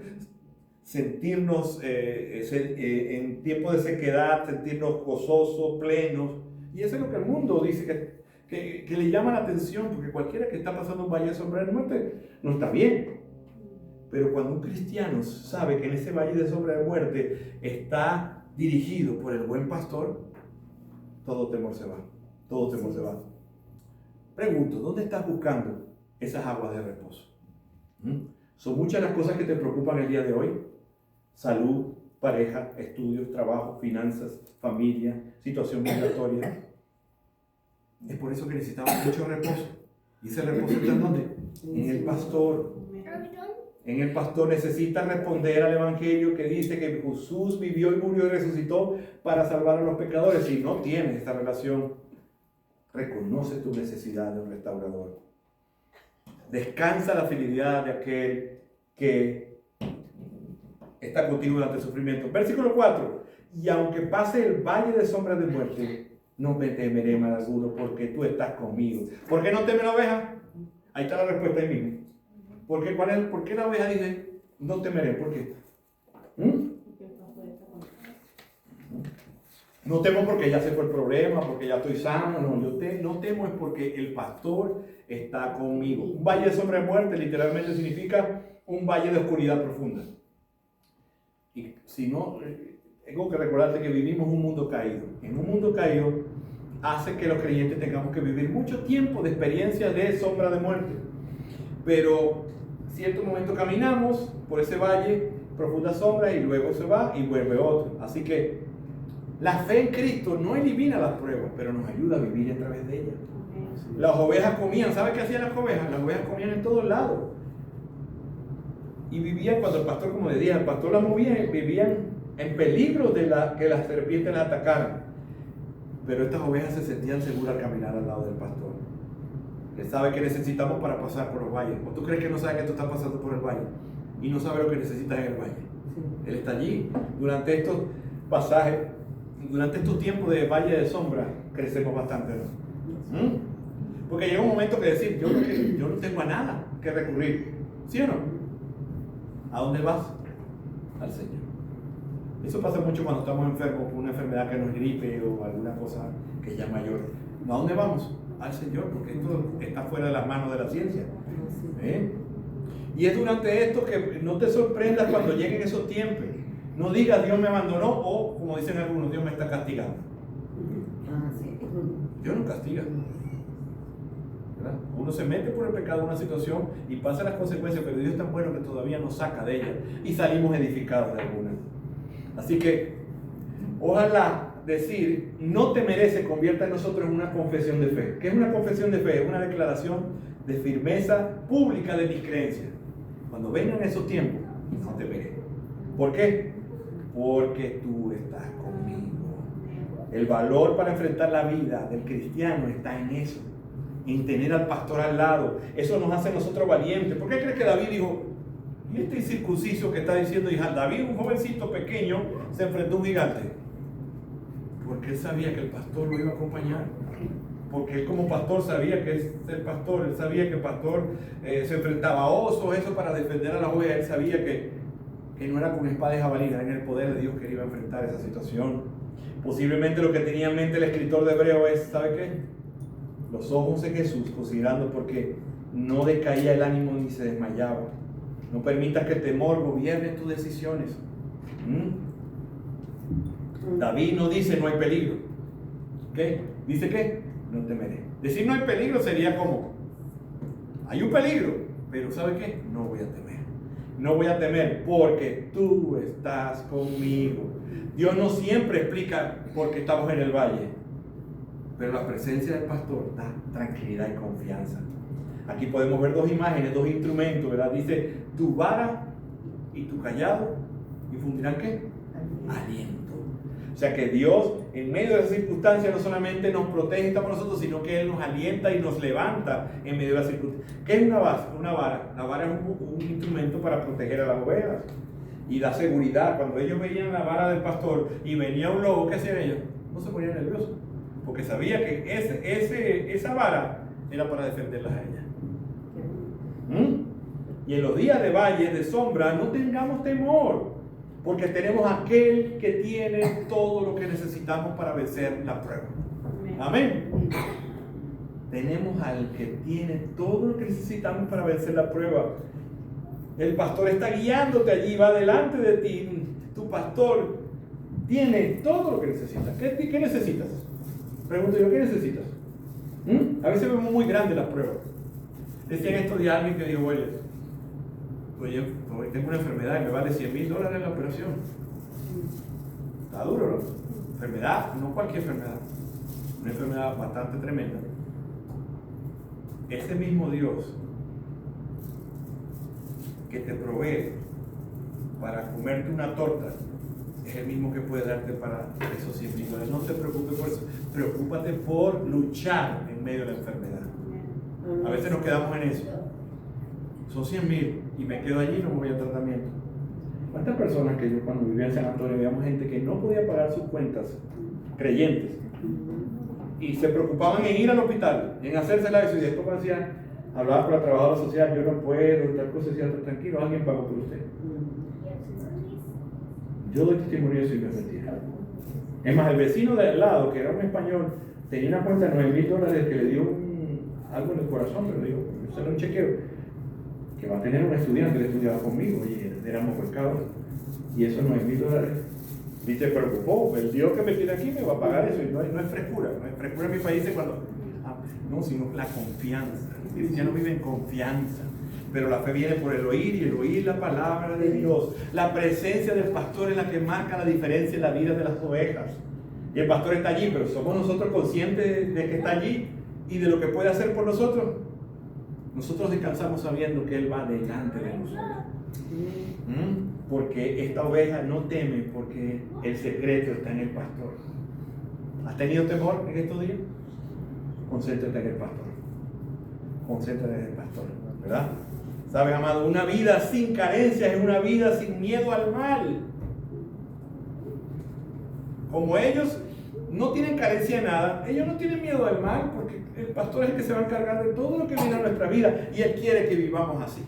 sentirnos en tiempo de sequedad, sentirnos gozosos, plenos. Y eso es lo que el mundo dice que le llama la atención, porque cualquiera que está pasando un valle de sombra de muerte no está bien. Pero cuando un cristiano sabe que en ese valle de sombra de muerte está dirigido por el buen pastor, todo temor se va. Todo temor se va. Pregunto, ¿dónde estás buscando esas aguas de reposo? ¿Son muchas las cosas que te preocupan el día de hoy? Salud, pareja, estudios, trabajo, finanzas, familia, situación migratoria. Es por eso que necesitamos mucho reposo. ¿Y ese reposo está en dónde? En el pastor. En el pastor necesita responder al evangelio que dice que Jesús vivió y murió y resucitó para salvar a los pecadores. Si no tienes esta relación, reconoce tu necesidad de un restaurador. Descansa la fidelidad de aquel que está contigo durante el sufrimiento. Versículo 4. Y aunque pase el valle de sombras de muerte, no me temeré mal alguno, porque tú estás conmigo. ¿Por qué no teme la oveja? Ahí está la respuesta ahí mismo. ¿Por qué la oveja dice, no temeré? ¿Por qué? No temo porque ya se fue el problema, porque ya estoy sano. No, no temo es porque el pastor está conmigo. Un valle de sombra de muerte literalmente significa un valle de oscuridad profunda. Y si no, tengo que recordarte que vivimos un mundo caído. En un mundo caído hace que los creyentes tengamos que vivir mucho tiempo de experiencia de sombra de muerte. Pero cierto momento caminamos por ese valle, profunda sombra, y luego se va y vuelve otro. Así que La fe en Cristo no elimina las pruebas, pero nos ayuda a vivir a través de ellas. Las ovejas comían, ¿sabe qué hacían las ovejas? Las ovejas comían en todos lados. Y vivían, cuando el pastor, como decía, el pastor las movía, vivían en peligro de que las serpientes las atacaran. Pero estas ovejas se sentían seguras al caminar al lado del pastor. Él sabe que necesitamos para pasar por los valles. ¿O tú crees que no sabe que tú estás pasando por el valle? Y no sabe lo que necesitas en el valle. Él está allí. Durante estos pasajes, durante estos tiempos de valle de sombra, crecemos bastante, ¿no? Porque llega un momento que decir, yo no tengo a nada que recurrir. ¿Sí o no? ¿A dónde vas? Al Señor. Eso pasa mucho cuando estamos enfermos por una enfermedad que nos gripe o alguna cosa que ya mayor. ¿A dónde vamos? Al Señor, porque esto está fuera de las manos de la ciencia. Y es durante esto que no te sorprendas cuando lleguen esos tiempos. No digas Dios me abandonó o, como dicen algunos, Dios me está castigando. Dios no castiga. ¿Verdad? Uno se mete por el pecado en una situación y pasa las consecuencias, pero Dios es tan bueno que todavía nos saca de ella y salimos edificados de alguna. Así que, ojalá decir, no temeré se convierta en nosotros en una confesión de fe. ¿Qué es una confesión de fe? Es una declaración de firmeza pública de mis creencias. Cuando vengan esos tiempos, no temeré. ¿Por qué? Porque tú estás conmigo. El valor para enfrentar la vida del cristiano está en eso, en tener al pastor al lado. Eso nos hace a nosotros valientes. ¿Por qué crees que David dijo, y este incircunciso que está diciendo, hija, David, un jovencito pequeño, se enfrentó a un gigante? Porque él sabía que el pastor lo iba a acompañar. Porque él como pastor sabía que es el pastor. Él sabía que el pastor se enfrentaba a osos, eso para defender a las ovejas. Él sabía que no era con espada y jabalina, era en el poder de Dios que él iba a enfrentar esa situación. Posiblemente lo que tenía en mente el escritor de Hebreo es, ¿sabe qué? Los ojos en Jesús, considerando porque no decaía el ánimo ni se desmayaba. No permitas que el temor gobierne tus decisiones. David no dice no hay peligro. ¿Qué? ¿Dice qué? No temeré. Decir no hay peligro sería como, hay un peligro, pero ¿sabe qué? No voy a temer. No voy a temer porque tú estás conmigo. Dios no siempre explica por qué estamos en el valle, pero la presencia del pastor da tranquilidad y confianza. Aquí podemos ver dos imágenes, dos instrumentos, ¿verdad? Dice, tu vara y tu callado infundirán ¿qué? Aliento. O sea que Dios, en medio de esas circunstancias, no solamente nos protege y está por nosotros, sino que Él nos alienta y nos levanta en medio de las circunstancias. ¿Qué es una vara? La vara es un instrumento para proteger a las ovejas y da seguridad. Cuando ellos veían la vara del pastor y venía un lobo, ¿qué hacían ellos? No se ponían nerviosos, porque sabía que esa vara era para defenderlas a ellas. Y en los días de valle, de sombra, no tengamos temor, porque tenemos aquel que tiene todo lo que necesitamos para vencer la prueba. Amén. Tenemos al que tiene todo lo que necesitamos para vencer la prueba. El pastor está guiándote allí, va delante de ti. Tu pastor tiene todo lo que necesitas. ¿Qué necesitas? Pregunto yo, ¿qué necesitas? A veces vemos muy grandes las pruebas. Decían estos días alguien que dijo, oye, tengo una enfermedad y me vale $100,000 la operación. Está duro, ¿no? Enfermedad, no cualquier enfermedad. Una enfermedad bastante tremenda. Ese mismo Dios que te provee para comerte una torta es el mismo que puede darte para esos $100,000. No te preocupes por eso. Preocúpate por luchar en medio de la enfermedad. A veces nos quedamos en eso. Son 100,000 y me quedo allí y no me voy al tratamiento. ¿Cuántas personas que yo cuando vivía en San Antonio veíamos gente que no podía pagar sus cuentas, creyentes, y se preocupaban en ir al hospital, en hacérsela eso, y después decían, hablaba con la trabajadora social, yo no puedo, tal cosa, decía, tranquilo, alguien pagó por usted. Yo doy testimonio de eso y me mentira. Es más, el vecino de al lado, que era un español, tenía una cuenta de $9,000 que le dio algo en el corazón, pero digo, eso era un chequeo, que va a tener un estudiante que estudiaba conmigo, y éramos pescados, y esos $9,000, y se preocupó, el Dios que me tiene aquí me va a pagar eso, y no es frescura, no es frescura en mi país cuando, no, sino la confianza. El cristiano vive en confianza, pero la fe viene por el oír, y el oír la palabra de Dios. La presencia del pastor es la que marca la diferencia en la vida de las ovejas. Y el pastor está allí, pero ¿somos nosotros conscientes de que está allí y de lo que puede hacer por nosotros? Nosotros descansamos sabiendo que Él va delante de nosotros. Porque esta oveja no teme, porque el secreto está en el pastor. ¿Has tenido temor en estos días? Concéntrate en el pastor. Concéntrate en el pastor, ¿verdad? ¿Sabes, amado? Una vida sin carencias es una vida sin miedo al mal. Como ellos no tienen carencia de nada, ellos no tienen miedo al mal, porque el pastor es el que se va a encargar de todo lo que viene a nuestra vida, y Él quiere que vivamos así.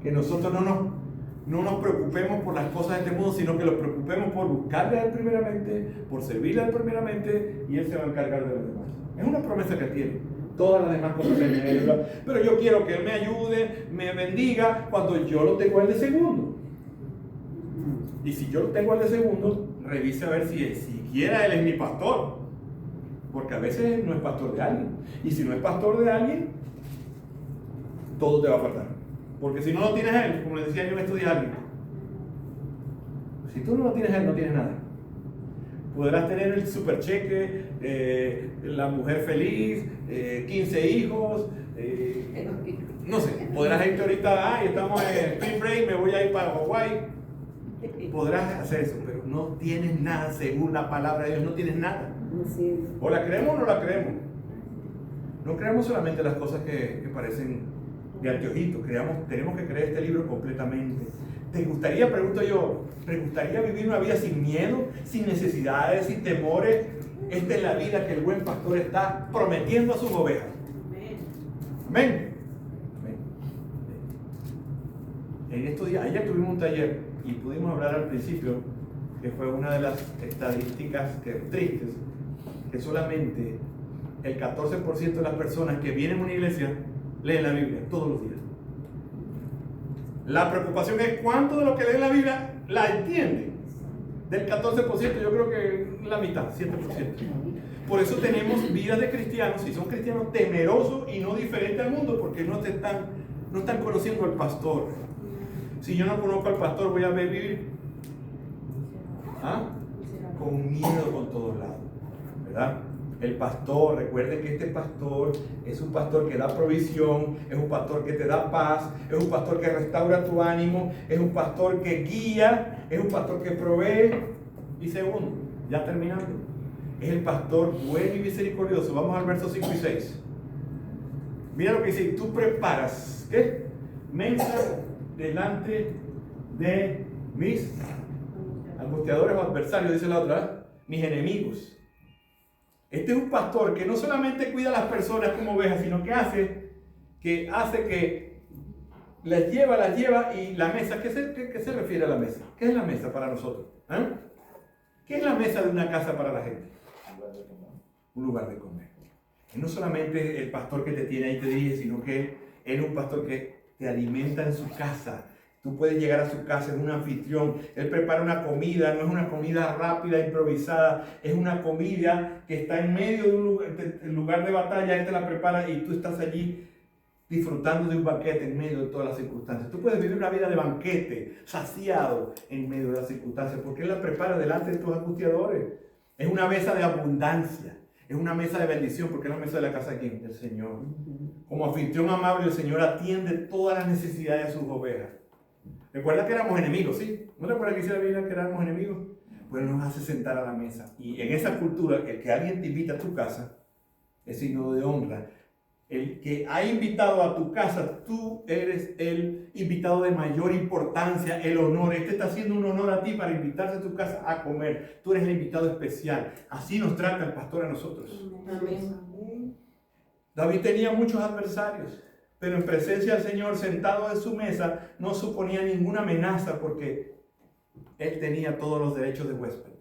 Que nosotros no nos preocupemos por las cosas de este mundo, sino que nos preocupemos por buscarle a Él primeramente, por servirle a Él primeramente, y Él se va a encargar de los demás. Es una promesa que tiene. Todas las demás cosas se me ayudan, pero yo quiero que Él me ayude, me bendiga, cuando yo lo tengo a Él de segundo. Y si yo lo tengo a Él de segundo, revise a ver si siquiera Él es mi pastor, porque a veces no es pastor de alguien, y si no es pastor de alguien, todo te va a faltar, porque si no lo tienes a Él, como le decía yo en estos días a alguien, si tú no lo tienes a Él, no tienes nada. Podrás tener el super cheque, la mujer feliz, 15 hijos, no sé, podrás irte ahorita, estamos en Spring Break, me voy a ir para Hawái. Podrás hacer eso, pero no tienes nada, según la palabra de Dios, no tienes nada. O la creemos o no la creemos. No creamos solamente las cosas que parecen de anteojito, tenemos que creer este libro completamente. ¿Te gustaría, pregunto yo, ¿te gustaría vivir una vida sin miedo, sin necesidades, sin temores? Esta es la vida que el buen pastor está prometiendo a sus ovejas. Amén. Amén. En estos días, ayer tuvimos un taller y pudimos hablar al principio, que fue una de las estadísticas tristes, que solamente el 14% de las personas que vienen a una iglesia leen la Biblia todos los días. La preocupación es cuánto de lo que leen la Biblia la entienden. Del 14%, yo creo que la mitad, 7%. Por eso tenemos vidas de cristianos, y son cristianos temerosos y no diferentes al mundo, porque no están conociendo al pastor. Si yo no conozco al pastor, voy a vivir con miedo por todos lados, ¿verdad? El pastor, recuerden que este pastor es un pastor que da provisión, es un pastor que te da paz, es un pastor que restaura tu ánimo, es un pastor que guía, es un pastor que provee. Y segundo, ya terminando, es el pastor bueno y misericordioso. Vamos al verso 5 y 6. Mira lo que dice: tú preparas, ¿qué? Mesa delante de mis angustiadores o adversarios, dice la otra, mis enemigos. Este es un pastor que no solamente cuida a las personas como ovejas, sino que hace que las lleva, y la mesa, ¿qué se refiere a la mesa? ¿Qué es la mesa para nosotros? ¿Qué es la mesa de una casa para la gente? Un lugar de comer. Y no solamente el pastor que te tiene ahí te dirige, sino que él es un pastor que te alimenta en su casa. Tú puedes llegar a su casa, es un anfitrión. Él prepara una comida, no es una comida rápida, improvisada. Es una comida que está en medio de un lugar de batalla. Él te la prepara y tú estás allí disfrutando de un banquete en medio de todas las circunstancias. Tú puedes vivir una vida de banquete, saciado en medio de las circunstancias, porque Él la prepara delante de tus angustiadores. Es una mesa de abundancia. Es una mesa de bendición, porque es la mesa de la casa de ¿quién? Del Señor. Como anfitrión amable, el Señor atiende todas las necesidades de sus ovejas. Recuerda que éramos enemigos, ¿sí? ¿No recuerdas que dice la Biblia que éramos enemigos? Pues nos hace sentar a la mesa. Y en esa cultura, el que alguien te invita a tu casa es signo de honra. El que ha invitado a tu casa, tú eres el invitado de mayor importancia, el honor. Este está haciendo un honor a ti para invitarte a tu casa a comer. Tú eres el invitado especial. Así nos trata el pastor a nosotros. Amén. David tenía muchos adversarios, pero en presencia del Señor, sentado en su mesa, no suponía ninguna amenaza, porque él tenía todos los derechos de huésped.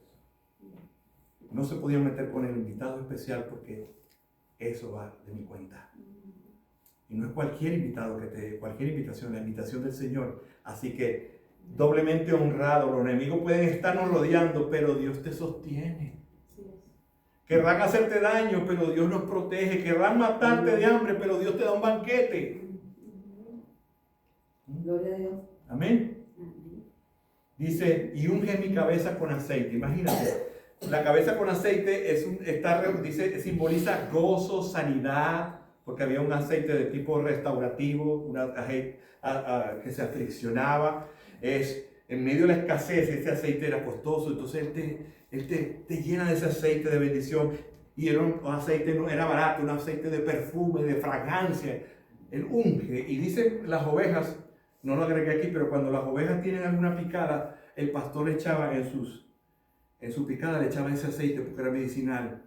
No se podía meter con el invitado especial, porque eso va de mi cuenta. Y no es cualquier invitado cualquier invitación, la invitación del Señor. Así que doblemente honrado. Los enemigos pueden estarnos rodeando, pero Dios te sostiene. Querrán hacerte daño, pero Dios nos protege. Querrán matarte de hambre, pero Dios te da un banquete. Gloria a Dios. Amén. Dice: y unge mi cabeza con aceite. Imagínate, La cabeza con aceite dice, simboliza gozo, sanidad, porque había un aceite de tipo restaurativo, un aceite que se friccionaba. En medio de la escasez, ese aceite era costoso, entonces él te llena de ese aceite de bendición. Y era un aceite, no era barato, un aceite de perfume, de fragancia. Él unge. Y dice las ovejas, no lo agregué aquí, pero cuando las ovejas tienen alguna picada, el pastor le echaba en su picada, le echaba ese aceite porque era medicinal.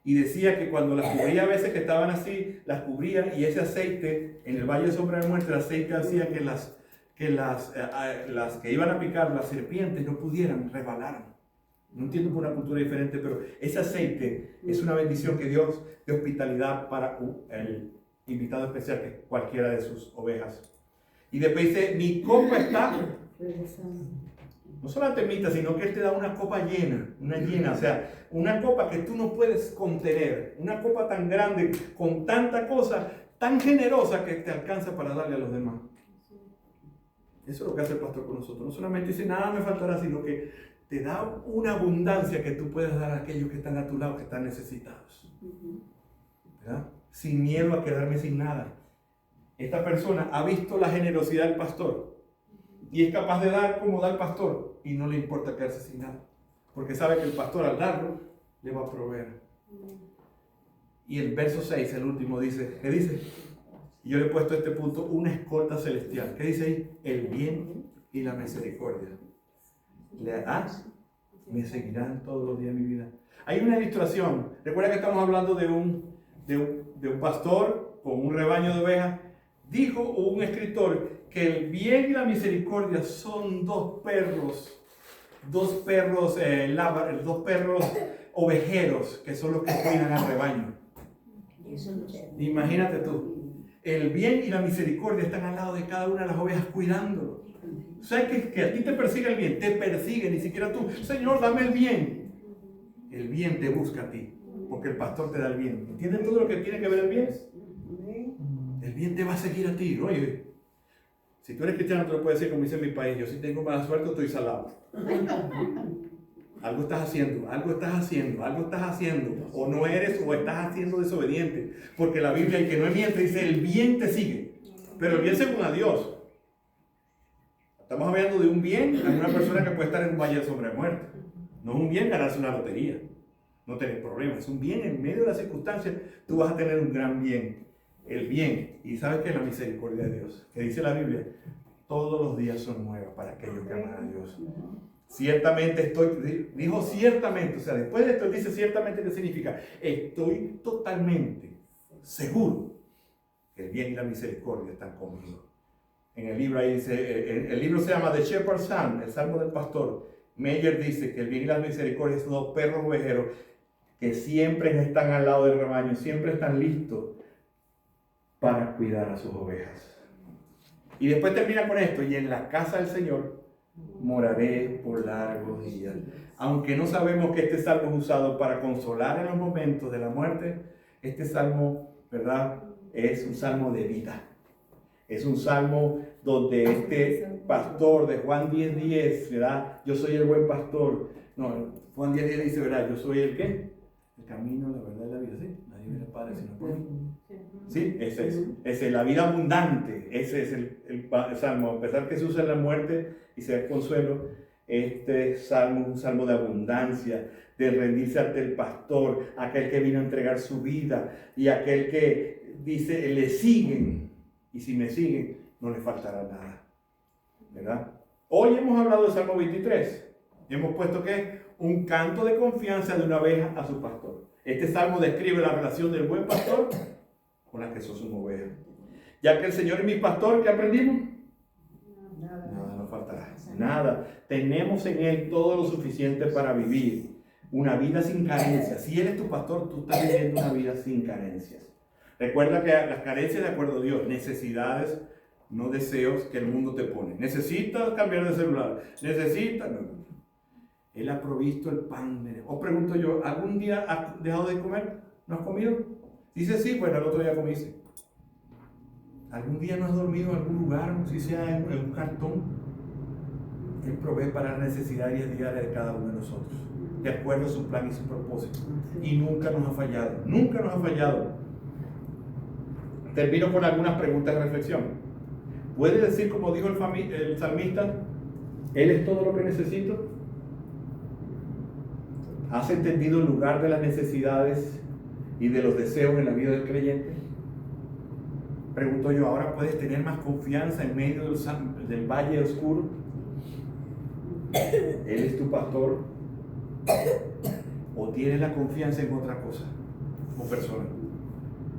Y decía que cuando las cubría, a veces que estaban así, las cubría, y ese aceite, en el valle de sombra de muerte, el aceite hacía que las que iban a picar, las serpientes, no pudieran, resbalaran. No entiendo por una cultura diferente, pero ese aceite es una bendición que Dios de hospitalidad para el invitado especial, que es cualquiera de sus ovejas. Y después dice, mi copa está, no solamente mitad, sino que Él te da una copa llena, o sea, una copa que tú no puedes contener, una copa tan grande, con tanta cosa, tan generosa que te alcanza para darle a los demás. Eso es lo que hace el pastor con nosotros. No solamente dice, nada me faltará, sino que te da una abundancia que tú puedes dar a aquellos que están a tu lado, que están necesitados. ¿Verdad? Sin miedo a quedarme sin nada. Esta persona ha visto la generosidad del pastor y es capaz de dar como da el pastor y no le importa quedarse sin nada, porque sabe que el pastor al darlo le va a proveer. Y el verso 6, el último, dice, ¿qué dice? Y yo le he puesto a este punto una escolta celestial. ¿Qué dice ahí? El bien y la misericordia me seguirán todos los días de mi vida. Hay una ilustración. Recuerda que estamos hablando de un pastor con un rebaño de ovejas. Dijo un escritor que el bien y la misericordia son dos perros ovejeros, que son los que cuidan al rebaño. Imagínate tú. El bien y la misericordia están al lado de cada una de las ovejas cuidándolo. ¿Sabes que a ti te persigue el bien? Te persigue, ni siquiera tú. Señor, dame el bien. El bien te busca a ti, porque el pastor te da el bien. ¿Entienden todo lo que tiene que ver el bien? El bien te va a seguir a ti. Oye, si tú eres cristiano, te lo puedes decir como dice en mi país. Yo si tengo mala suerte, estoy salado. Algo estás haciendo. O no eres, o estás haciendo desobediente. Porque la Biblia, el que no miente, dice, el bien te sigue. Pero el bien según a Dios. Estamos hablando de un bien a una persona que puede estar en un valle de sombra de muerte. No es un bien ganarse una lotería. No tenés problemas. Es un bien en medio de las circunstancias. Tú vas a tener un gran bien. El bien. Y sabes que es la misericordia de Dios. Que dice la Biblia, todos los días son nuevos para aquellos que aman a Dios. Ciertamente dijo ciertamente, o sea, después de esto dice ciertamente, ¿qué significa? Estoy totalmente seguro que el bien y la misericordia están conmigo. En el libro ahí dice, el libro se llama The Shepherd's Psalm, el Salmo del Pastor. Meyer dice que el bien y la misericordia son dos perros ovejeros que siempre están al lado del rebaño, siempre están listos para cuidar a sus ovejas. Y después termina con esto, y en la casa del Señor moraré por largos días. Aunque no sabemos que este salmo es usado para consolar en los momentos de la muerte, este salmo, ¿verdad?, es un salmo de vida. Es un salmo donde este pastor de Juan 10:10, ¿verdad? Yo soy el buen pastor. No, Juan 10:10 dice, ¿verdad? Yo soy el ¿qué? El camino, la verdad y la vida, ¿sí? Nadie viene al Padre sino por mí. Sí, ese es la vida abundante. Ese es el salmo. A pesar que se usa en la muerte y se da consuelo, este salmo es un salmo de abundancia, de rendirse ante el pastor, aquel que vino a entregar su vida y aquel que dice, le siguen. Y si me siguen, no les faltará nada. ¿Verdad? Hoy hemos hablado del Salmo 23. Y hemos puesto que es un canto de confianza de una oveja a su pastor. Este salmo describe la relación del buen pastor con las que son sus ovejas. Ya que el Señor es mi pastor, ¿qué aprendimos? Nada nos faltará. Nada. Tenemos en Él todo lo suficiente para vivir una vida sin carencias. Si Él es tu pastor, tú estás viviendo una vida sin carencias. Recuerda que las carencias, de acuerdo a Dios, necesidades, no deseos que el mundo te pone. Necesitas cambiar de celular. Necesitas. No. Él ha provisto el pan. Os pregunto yo, ¿algún día has dejado de comer? ¿No has comido? Dice sí, bueno, el otro día comiste. ¿Algún día no has dormido en algún lugar, si sea en un cartón? Él provee para las necesidades diarias de cada uno de nosotros. de acuerdo a su plan y su propósito. Y nunca nos ha fallado, nunca nos ha fallado. Termino con algunas preguntas de reflexión. ¿Puede decir, como dijo el salmista, Él es todo lo que necesito? ¿Has entendido el lugar de las necesidades y de los deseos en la vida del creyente? Pregunto yo, ¿ahora puedes tener más confianza en medio del valle oscuro? ¿Él es tu pastor? ¿O tienes la confianza en otra cosa o persona?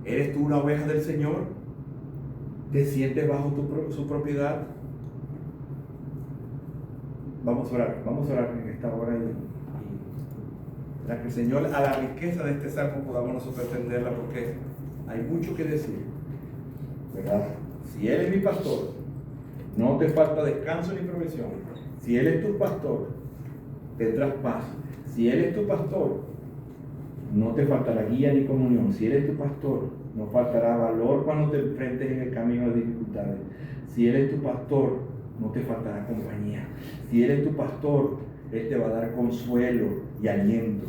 ¿Eres tú una oveja del Señor? ¿Te sientes bajo su propiedad? Vamos a orar en esta hora y para que el Señor, a la riqueza de este salmo, podamos nosotros entenderla, porque hay mucho que decir, ¿verdad? Si Él es mi pastor, no te falta descanso ni provisión. Si Él es tu pastor, tendrás paz. Si Él es tu pastor, no te faltará guía ni comunión. Si Él es tu pastor, no faltará valor cuando te enfrentes en el camino de dificultades. Si Él es tu pastor, no te faltará compañía. Si Él es tu pastor, Él te va a dar consuelo y aliento.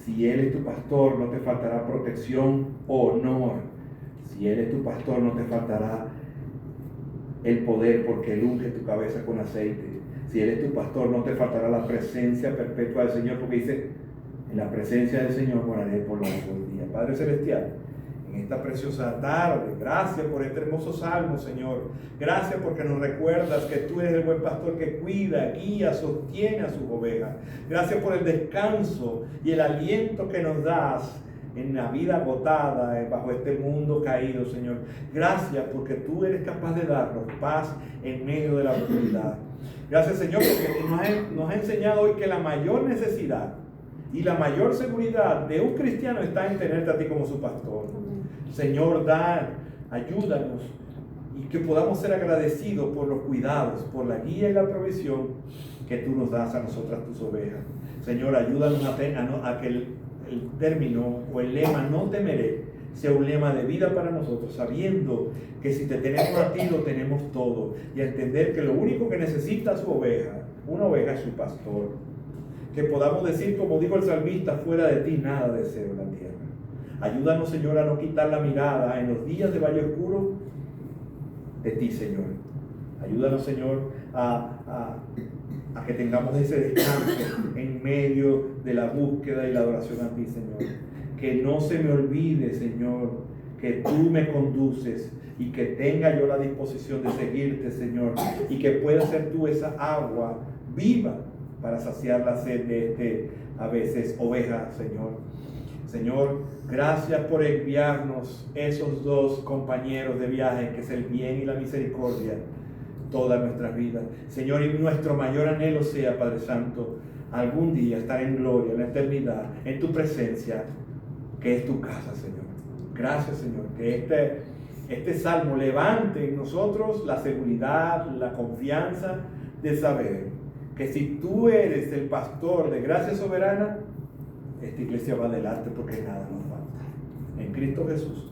Si Él es tu pastor, no te faltará protección o honor. Si Él es tu pastor, no te faltará el poder, porque Él unge tu cabeza con aceite. Si Él es tu pastor, no te faltará la presencia perpetua del Señor, porque dice, en la presencia del Señor moraré por los días. Padre Celestial, en esta preciosa tarde, gracias por este hermoso salmo, Señor. Gracias porque nos recuerdas que tú eres el buen pastor que cuida, guía, sostiene a sus ovejas. Gracias por el descanso y el aliento que nos das en la vida agotada, bajo este mundo caído, Señor. Gracias porque tú eres capaz de darnos paz en medio de la oscuridad. Gracias, Señor, porque nos ha enseñado hoy que la mayor necesidad y la mayor seguridad de un cristiano está en tenerte a ti como su pastor. Señor, ayúdanos y que podamos ser agradecidos por los cuidados, por la guía y la provisión que tú nos das a nosotras, tus ovejas. Señor, ayúdanos a que el término o el lema "no temeré" sea un lema de vida para nosotros, sabiendo que si te tenemos a ti lo tenemos todo, y a entender que lo único que necesita una oveja es su pastor. Que podamos decir, como dijo el salmista, fuera de ti nada deseo en la tierra. Ayúdanos, Señor, a no quitar la mirada en los días de valle oscuro de ti, Señor. Ayúdanos, Señor, a que tengamos ese descanso en medio de la búsqueda y la adoración a ti, Señor. Que no se me olvide, Señor, que tú me conduces y que tenga yo la disposición de seguirte, Señor, y que pueda ser tú esa agua viva para saciar la sed de a veces, oveja, Señor. Señor, gracias por enviarnos esos dos compañeros de viaje, que es el bien y la misericordia, todas nuestras vidas. Señor, y nuestro mayor anhelo sea, Padre Santo, algún día estar en gloria, en la eternidad, en tu presencia, que es tu casa, Señor. Gracias, Señor, que este salmo levante en nosotros la seguridad, la confianza de saber que si tú eres el pastor de gracia soberana, esta iglesia va adelante, porque nada nos falta. En Cristo Jesús.